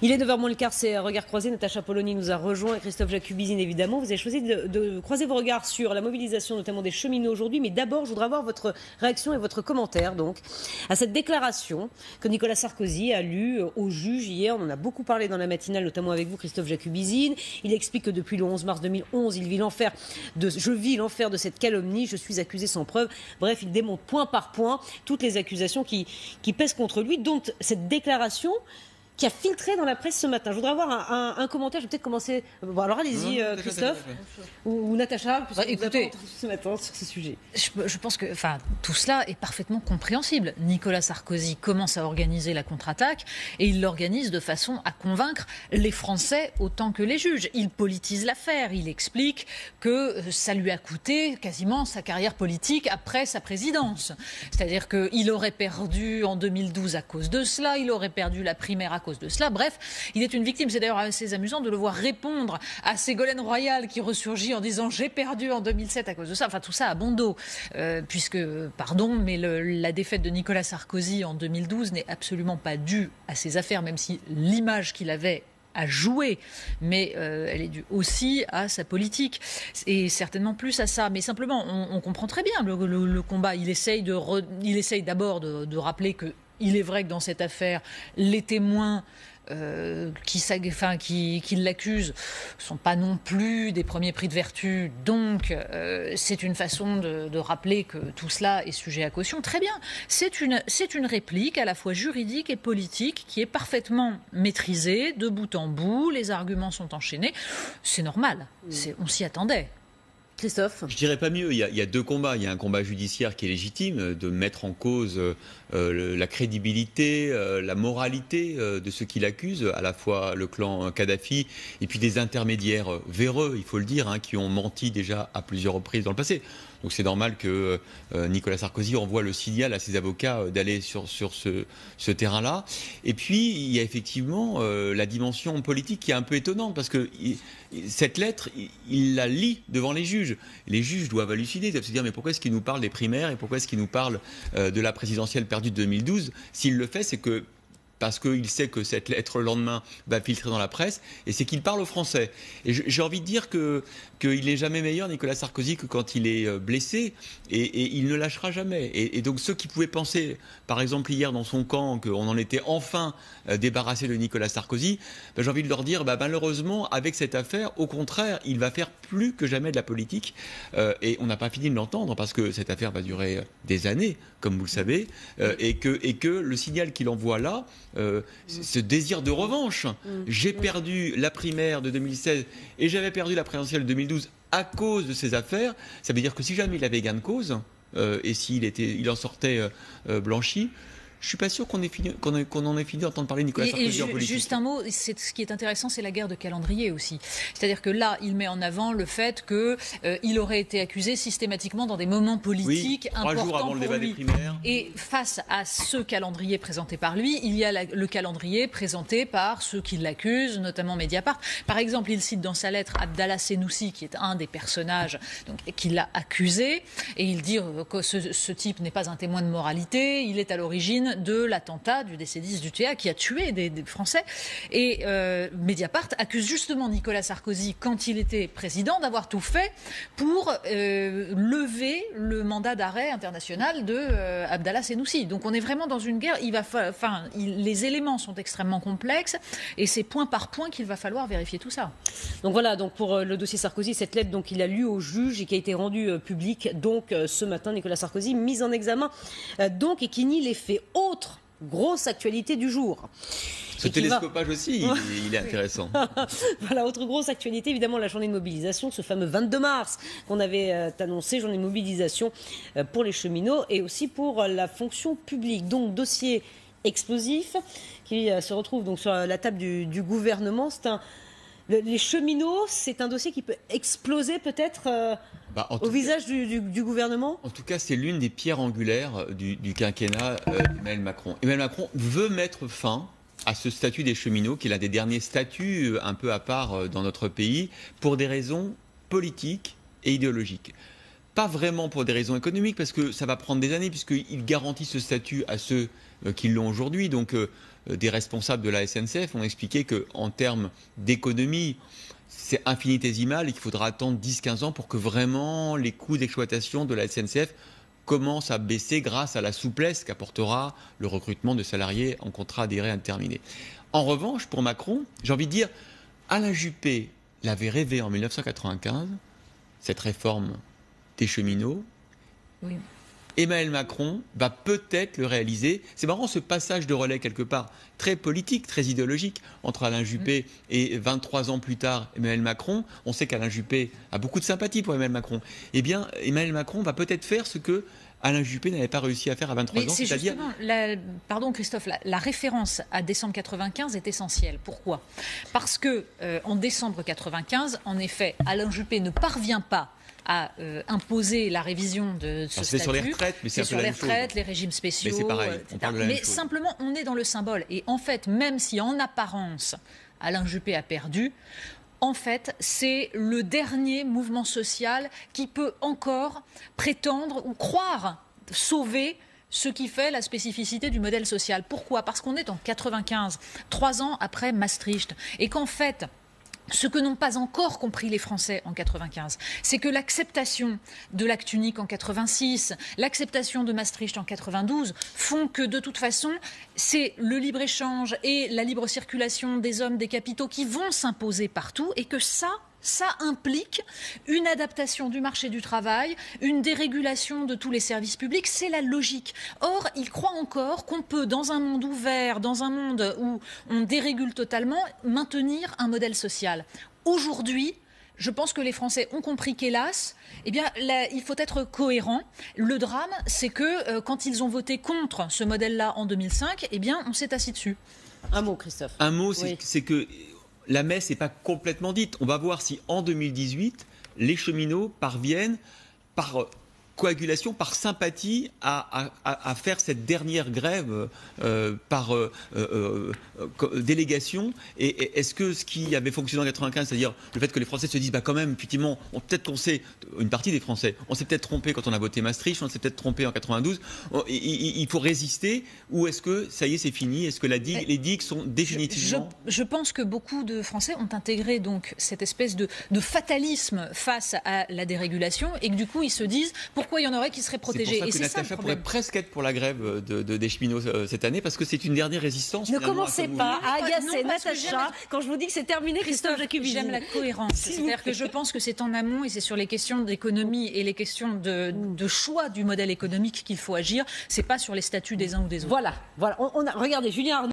Il est 9h moins le quart, c'est Regard croisé. Natacha Polony nous a rejoint, Christophe Jacubizine évidemment. Vous avez choisi de croiser vos regards sur la mobilisation notamment des cheminots aujourd'hui. Mais d'abord, je voudrais avoir votre réaction et votre commentaire donc à cette déclaration que Nicolas Sarkozy a lue au juge hier. On en a beaucoup parlé dans la matinale, notamment avec vous, Christophe Jacubizine. Il explique que depuis le 11 mars 2011, je vis l'enfer de cette calomnie, je suis accusé sans preuve. Bref, il démonte point par point toutes les accusations qui pèsent contre lui. Donc cette déclaration qui a filtré dans la presse ce matin. Je voudrais avoir un commentaire. Je vais peut-être commencer. Bon, alors allez-y, Christophe ou Natacha, écoutez, ce matin sur ce sujet. Je pense que, tout cela est parfaitement compréhensible. Nicolas Sarkozy commence à organiser la contre-attaque et il l'organise de façon à convaincre les Français autant que les juges. Il politise l'affaire. Il explique que ça lui a coûté quasiment sa carrière politique après sa présidence. C'est-à-dire qu'il aurait perdu en 2012 à cause de cela. Il aurait perdu la primaire à cause de cela. Bref, il est une victime. C'est d'ailleurs assez amusant de le voir répondre à Ségolène Royal qui ressurgit en disant « j'ai perdu en 2007 à cause de ça ». Enfin, tout ça à bon dos. Puisque, pardon, mais la défaite de Nicolas Sarkozy en 2012 n'est absolument pas due à ses affaires, même si l'image qu'il avait à jouer, mais elle est due aussi à sa politique et certainement plus à ça. Mais simplement, on comprend très bien le combat. Il essaye d'abord de rappeler que il est vrai que dans cette affaire, les témoins qui l'accusent ne sont pas non plus des premiers prix de vertu. Donc, c'est une façon de rappeler que tout cela est sujet à caution. Très bien. C'est une réplique à la fois juridique et politique qui est parfaitement maîtrisée de bout en bout. Les arguments sont enchaînés. C'est normal. On s'y attendait. Christophe ? Je dirais pas mieux, il y a deux combats. Il y a un combat judiciaire qui est légitime, de mettre en cause la crédibilité, la moralité de ceux qui l'accusent, à la fois le clan Kadhafi et puis des intermédiaires véreux, il faut le dire, qui ont menti déjà à plusieurs reprises dans le passé. Donc c'est normal que Nicolas Sarkozy envoie le signal à ses avocats d'aller sur ce terrain-là. Et puis il y a effectivement la dimension politique qui est un peu étonnante parce que cette lettre, il la lit devant les juges. Les juges doivent halluciner, doivent se dire mais pourquoi est-ce qu'il nous parle des primaires et pourquoi est-ce qu'il nous parle de la présidentielle perdue de 2012 ? S'il le fait, c'est que parce qu'il sait que cette lettre, le lendemain, va filtrer dans la presse, et c'est qu'il parle aux Français. Et j'ai envie de dire qu'il n'est jamais meilleur, Nicolas Sarkozy, que quand il est blessé, et il ne lâchera jamais. Et donc ceux qui pouvaient penser, par exemple hier dans son camp, qu'on en était enfin débarrassé de Nicolas Sarkozy, j'ai envie de leur dire, malheureusement, avec cette affaire, au contraire, il va faire plus que jamais de la politique, et on n'a pas fini de l'entendre, parce que cette affaire va durer des années, comme vous le savez, et que le signal qu'il envoie là, ce désir de revanche. J'ai perdu la primaire de 2016 et j'avais perdu la présidentielle de 2012 à cause de ces affaires. Ça veut dire que si jamais il avait gain de cause et s'il en sortait blanchi, je suis pas sûr qu'on en ait fini d'entendre parler de Nicolas Sarkozy en politique. Juste un mot, ce qui est intéressant, c'est la guerre de calendrier aussi. C'est-à-dire que là, il met en avant le fait qu'il aurait été accusé systématiquement dans des moments politiques importants 3 jours avant le débat des primaires. Et face à ce calendrier présenté par lui, il y a le calendrier présenté par ceux qui l'accusent, notamment Mediapart. Par exemple, il cite dans sa lettre Abdallah Senoussi, qui est un des personnages qui l'a accusé, et il dit que ce type n'est pas un témoin de moralité, il est à l'origine de l'attentat du DC-10 du TA qui a tué des Français. Et Mediapart accuse justement Nicolas Sarkozy, quand il était président, d'avoir tout fait pour lever le mandat d'arrêt international de Abdallah Senoussi. Donc on est vraiment dans une guerre. Les éléments sont extrêmement complexes et c'est point par point qu'il va falloir vérifier tout ça. Donc voilà, donc pour le dossier Sarkozy, cette lettre donc il a lue au juge et qui a été rendue publique donc ce matin, Nicolas Sarkozy mis en examen donc et qui nie les faits. Autre grosse actualité du jour. Ce télescopage aussi, il est intéressant. Voilà, autre grosse actualité, évidemment, la journée de mobilisation, ce fameux 22 mars qu'on avait annoncé, journée de mobilisation pour les cheminots et aussi pour la fonction publique. Donc, dossier explosif qui se retrouve donc sur la table du gouvernement. Les cheminots, c'est un dossier qui peut exploser peut-être au visage du gouvernement. En tout cas, c'est l'une des pierres angulaires du quinquennat d'Emmanuel Macron. Emmanuel Macron veut mettre fin à ce statut des cheminots, qui est l'un des derniers statuts un peu à part dans notre pays, pour des raisons politiques et idéologiques. Pas vraiment pour des raisons économiques, parce que ça va prendre des années, puisqu'ils garantissent ce statut à ceux qui l'ont aujourd'hui. Donc, des responsables de la SNCF ont expliqué qu'en termes d'économie, c'est infinitésimal et qu'il faudra attendre 10-15 ans pour que vraiment les coûts d'exploitation de la SNCF commencent à baisser grâce à la souplesse qu'apportera le recrutement de salariés en contrat à durée indéterminée. En revanche, pour Macron, j'ai envie de dire, Alain Juppé l'avait rêvé en 1995, cette réforme des cheminots. Oui. Emmanuel Macron va peut-être le réaliser. C'est marrant ce passage de relais quelque part, très politique, très idéologique, entre Alain Juppé et 23 ans plus tard Emmanuel Macron. On sait qu'Alain Juppé a beaucoup de sympathie pour Emmanuel Macron. Eh bien, Emmanuel Macron va peut-être faire ce que Alain Juppé n'avait pas réussi à faire à 23 ans. C'est justement, pardon Christophe, la référence à décembre 95 est essentielle. Pourquoi ? Parce que en décembre 95, en effet, Alain Juppé ne parvient pas à imposer la révision de ce statut. C'est sur les retraites, mais c'est sur les retraites, les régimes spéciaux, mais c'est pareil, on parle de la même chose. Simplement, on est dans le symbole. Et en fait, même si en apparence, Alain Juppé a perdu, en fait, c'est le dernier mouvement social qui peut encore prétendre ou croire sauver ce qui fait la spécificité du modèle social. Pourquoi ? Parce qu'on est en 95, 3 ans après Maastricht, et qu'en fait, ce que n'ont pas encore compris les Français en 95, c'est que l'acceptation de l'acte unique en 86, l'acceptation de Maastricht en 92 font que de toute façon, c'est le libre-échange et la libre circulation des hommes, des capitaux qui vont s'imposer partout et que ça implique une adaptation du marché du travail, une dérégulation de tous les services publics, c'est la logique. Or, il croit encore qu'on peut, dans un monde ouvert, dans un monde où on dérégule totalement, maintenir un modèle social. Aujourd'hui, je pense que les Français ont compris qu'hélas, eh bien, il faut être cohérent. Le drame, c'est que quand ils ont voté contre ce modèle-là en 2005, eh bien, on s'est assis dessus. Un mot, Christophe. Un mot, c'est que la messe n'est pas complètement dite. On va voir si en 2018, les cheminots parviennent par coagulation, par sympathie, à faire cette dernière grève par délégation. Et est-ce que ce qui avait fonctionné en 95, c'est-à-dire le fait que les Français se disent quand même, effectivement, peut-être qu'on s'est, une partie des Français, on s'est peut-être trompé quand on a voté Maastricht, on s'est peut-être trompé en 92, il faut résister, ou est-ce que ça y est, c'est fini? Est-ce que les digues sont définitivement... Je pense que beaucoup de Français ont intégré donc cette espèce de fatalisme face à la dérégulation et que du coup ils se disent pourquoi il y en aurait qui seraient protégés. C'est pour ça que Natacha pourrait presque être pour la grève des cheminots cette année, parce que c'est une dernière résistance. Ne commencez pas à agacer Natacha quand je vous dis que c'est terminé, Christophe Jacubizine. J'aime la cohérence. C'est-à-dire que je pense que c'est en amont et c'est sur les questions d'économie et les questions de choix du modèle économique qu'il faut agir. C'est pas sur les statuts des uns ou des autres. Voilà. Regardez, Julien Arnaud.